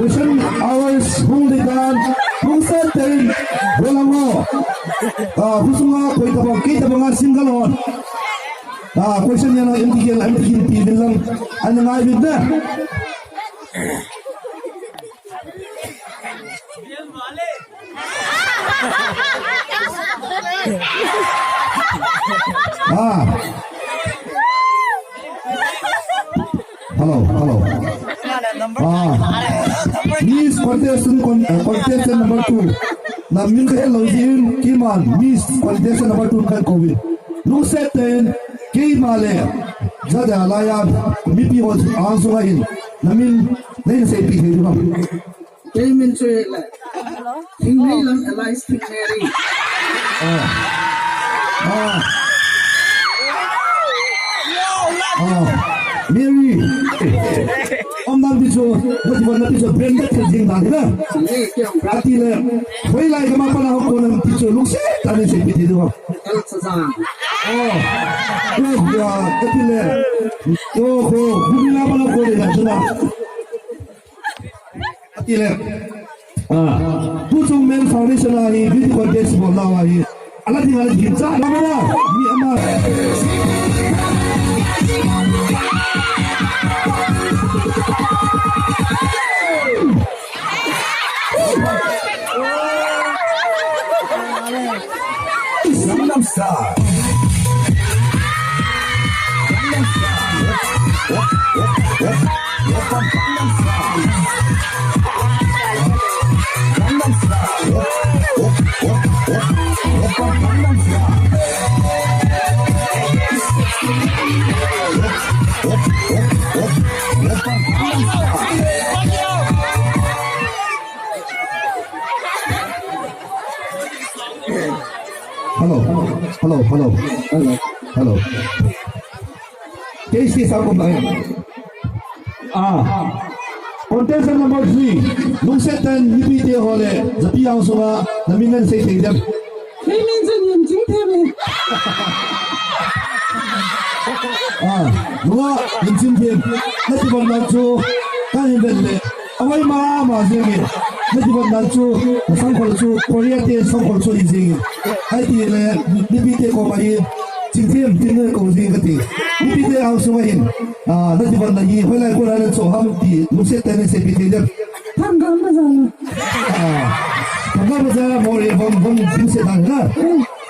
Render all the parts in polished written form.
Question hours hundikan kungsan terin bolango kusuma kita bangar singalon question yana MTK bilang ano nga ibig hello Miss contestant number 2 na min ka hello din kiman Miss contestant number 2 kan COVID lu seten kimale jada layan mipi hot ansuain namin nain sa ipi di ba Payment trailer. Hindi lang allies to Mary. Mary. Ông bicho, bukan bicho branded kerjing dah, na? Berarti le, kau lagi kemana nak kau nak bicho luxe, tadi saya pilih tu. Ya, tapi le, kau bumi apa nak kau dah sudah. Tapi le, Pucung Men Foundation lagi, beauty contest bola lagi. Alat tinggal kita, mana? Ni amat. Gangnam Style. Gangnam Style. Gangnam Style. Gangnam Style. Gangnam Style. Hello. Casey sako ba? Contestant number 3, nung setan UPT hole, zapi ang sunga, namingan sa itigdam. Mga insintin, natibang nancho, kanin bende, away maamazingin, natibang nancho, nasangkolso, koryate sangkolso izingin. Ay tiyele, UPT ko mahin, Cintim tinggal kau sini keti, ini dia ang sungain. Nanti pada lagi, kalau aku ada soham di musim tenis seperti dia. Tanggal bazar. Tanggal bazar boleh bom musim tanggal.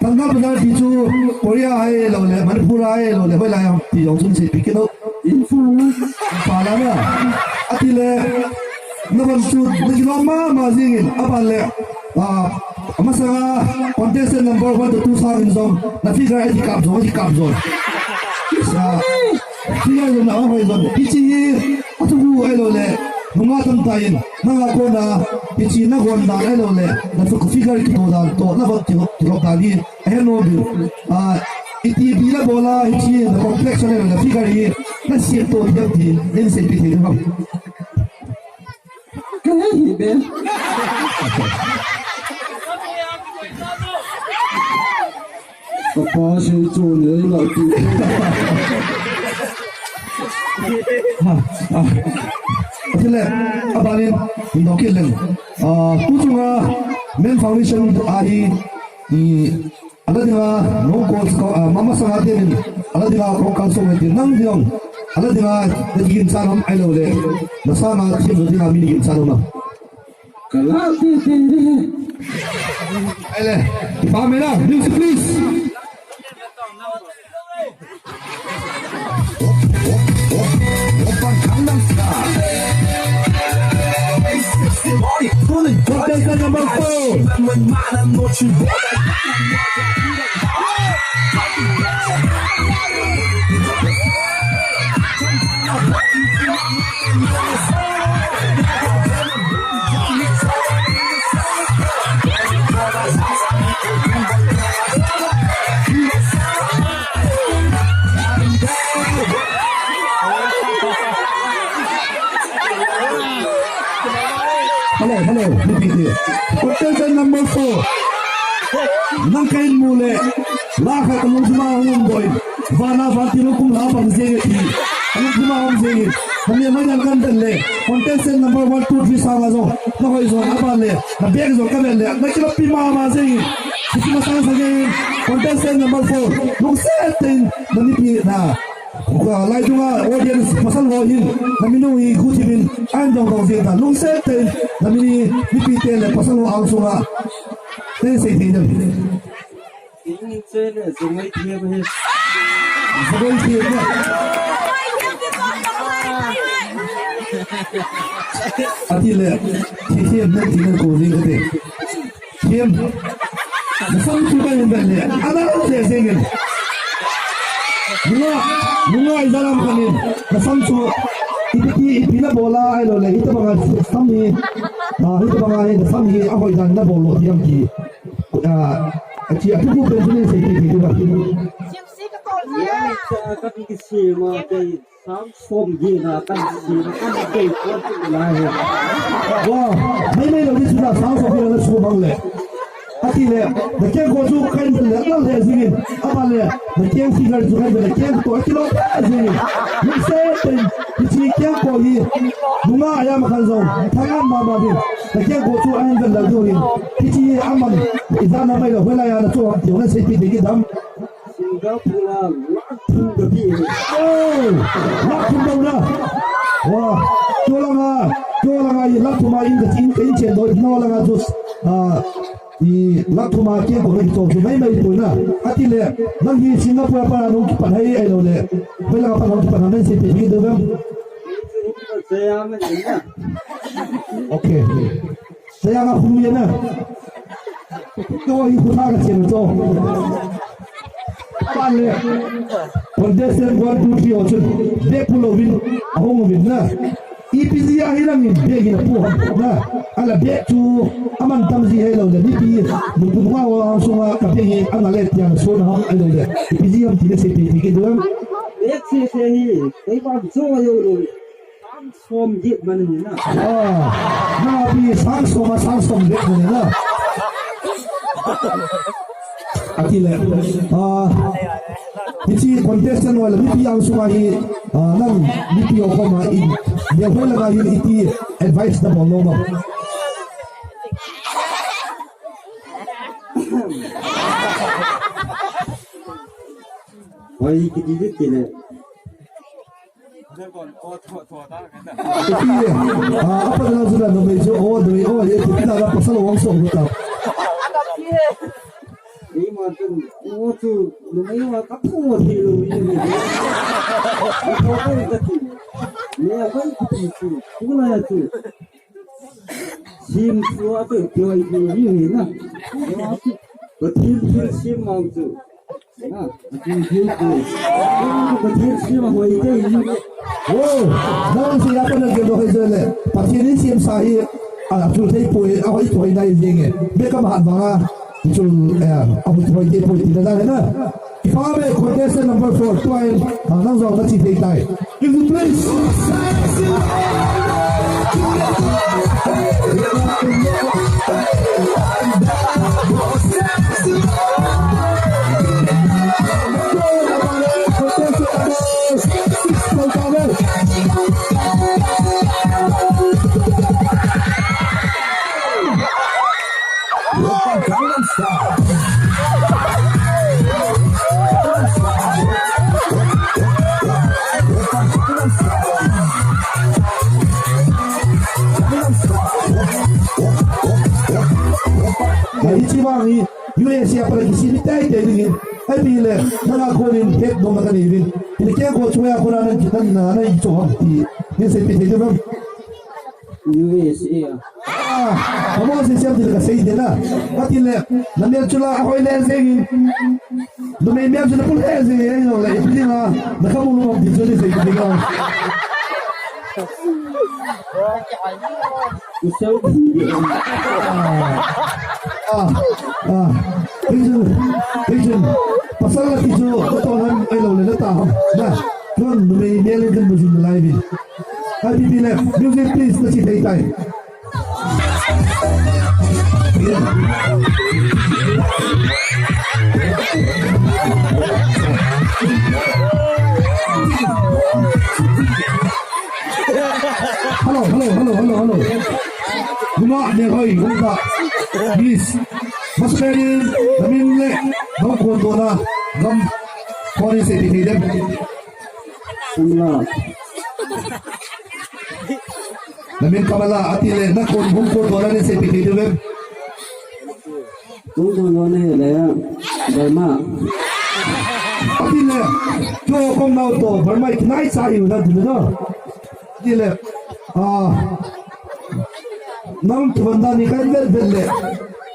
Tanggal bazar itu Korea ay lalu, Manipur ay lalu, kalau yang di Yongsun seperti itu. Pala na. Atile, naman tu, lagi lama mazingin, apa le? Masa contestant number 1 to 2 sa zone na figure ay dikap zone sa figure zone na ako zone pichi atugu ay lole mga tantayin mga ko na pichi na gonda ay lole na figure kito da to na bot tiro kali ay no bi iti bila bola iti na complex na figure na siento di din se pichi no Kaya hibe. Apa sih cuci lagi? Atile, abalin, indokilen. Pucunga Men Foundation ahi ala dinga no calls ko mama sa atin ala dinga ko kalso ng nang diong ala dinga nagiging sanam ay lo le nasama si mo dinga minigin sanam na Kalati tere. ay le pamela music please 오빤 강남스타일 섹시 머리 푸는 contestant number 4 만한 노출보다 hello repeat it contestant number 4 nang kain mule la ka kamong sumahong boy vana vatino kum la bang zege thi kamong sumahong zege kami ma jang kan le contestant number 1 2 3 sa zo na hoi zo aba le na beg zo ka le na kilo pi ma zege sima sa zege contestant number 4 lung setin na ni pi na lai tunga audience pasal ho hin naminu I gutibin an dong dong zeta lung setin namini ni pi te le pasal ho ang sunga te se te dam Ini cene sungai dia bahas. saboi te na ati le ti ti na ti na ko ring te tim sam chu ka yin le ana le zengin Bunga izalam kanin nasam chu ipina bola ai lo le ita banga samni ita banga ai samni ahoi dan na bolo tiam ki achi atu ko pension se ti ti ba Yang cakap ini semua dari samsom gina kan semua kan dari kuat lahir. wa mai lo ni sudah sang so ko na su bang le ati le da ke ko ju kan le na le zingin aba le da ke figure ju kan le ke to ati lo zingin ni se ten ti ke ko yi bunga ayam kan zo thangam ma ba din da ke ko ju an ga la jo yin ti aman izana mai lo wala ya na to yo na se pi de ki dam Singapura langsung pergi. oh lakum dawna wa tolanga yi lakuma in da tin ken chen do no langa jus I lakuma ke ko ni to mai to na atile nang hi Singapore pa no ki pan hai ai lo le bela pa no ki pan na se te bi do gam Saya menanya. okay saya ga hu ye na to hi ku ta ga chen to pan le contestant 1 2 3 option de pulo win ahong win na IPZ ahilang ni begi na po na ala be tu aman tamzi hello le ni pi mutu ma wa sunga kapeng ang alet yang so na ham alo le IPZ am tine se pi ke duam Lihat sih saya ini bang yo lo. Samsom git mana ni na. na bi sang so de na akile Iti contestant wala nipi ang sumahi nang nipi ako ma in dia wala nga yun iti advice na bolo mo Wai kita dit kena. iti apa na sudah no medyo iti pinara pasal wang so kita Ini macam tu lumayan kapu tu ini. Kau itu. Ni apa itu? Pula itu. Sim tua tu kau ini na. Betul sim mau tu. Na, betul tu. Betul sim mau ini. oh nang siapa na gelo hezele patini sim sahi tu tei poi ako ito ay nai dinge beka mahat mga Isul ako ito ay po tinala na ifabe contestant number 4 tuay nang zo na si tay give the place 오빤 강남스타일 ini US siapa lagi sini tay ini tapi le nana konin pet dong makan ini ini kaya kau cuma aku nana kita nana itu hati ini saya pikir itu USA kamu masih siap tidak kasih dia lah mati le namanya cula aku ini lagi domain dia sudah pun lagi ini lah itu lah nak kamu lu mau dijual saya pikir Usau Pigeon, pasal lagi tu, ketuan ayam le datang, nah, tuan domain dia lagi musim live. Happy bila music please masih tay. Hello. Guna dia koi, guna. Please, maskerin, kami le, gam kontona, gam kori se dikidem. semua Namin kamala atile na kontona ni se dikidem. tunggu ni le Burma Atile, jo kong nau to, bermai kinai sayu na dulu na. Atile, nang kibanda ni kan bel.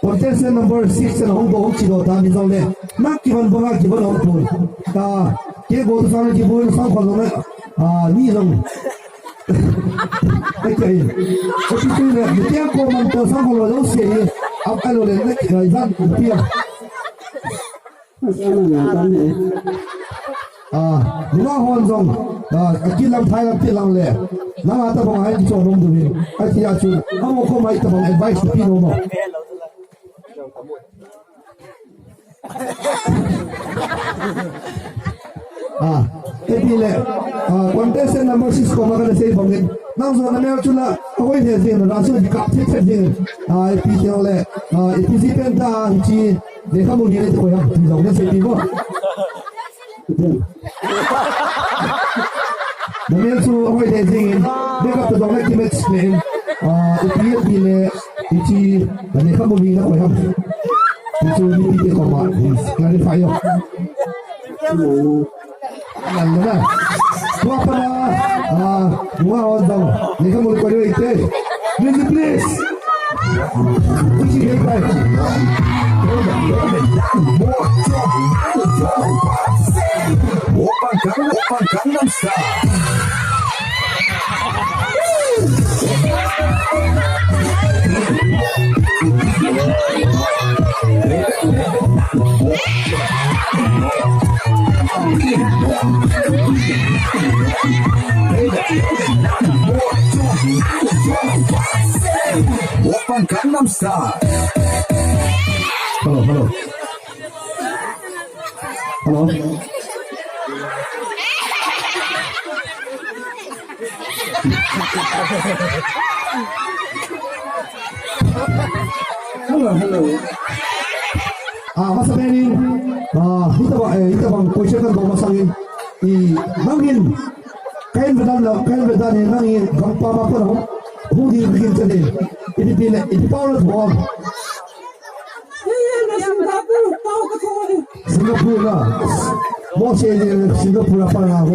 Contestant number 6 na hong chido ta ni zole. Nak kiban bonga kiban hong pun. Ta ke go to sana kibun sang khol na ni long. Okay. Tapi tu le, dia ko man to sang khol lo se ni. Ab alo le na zan pia. sana yang kan ni Nuna hon zong kilam thai lam tilam le. Nang ata bong hai cho rom du ni. Ai ti ya chu. Amo ko mai ta bong advice pi no mo. Tapi le contestant number 6 ko magana say bongin nang so na mer chula koi the zin na so di kap the zin pi te le participant ta chi dekha mo ni le ko ya ti jong ne say ti mo na mer chu koi the zin dekha to jong le ki me explain pi le chi dekha mo ni na ko ya itu ni pi ko ma clarify yo Nanda, tua para dua orang, mereka mulai pada itu. Music please. Puji hebat. Open Gangnam Style. Open Gangnam Style. Hello. Masa ini, kita bang question kan bawa masangin, nangin, kain bedan ni nangin, gampa apa nak, hudi bikin jadi, ini pilih, ini power bom. Singapura lah, mau Singapura apa lah.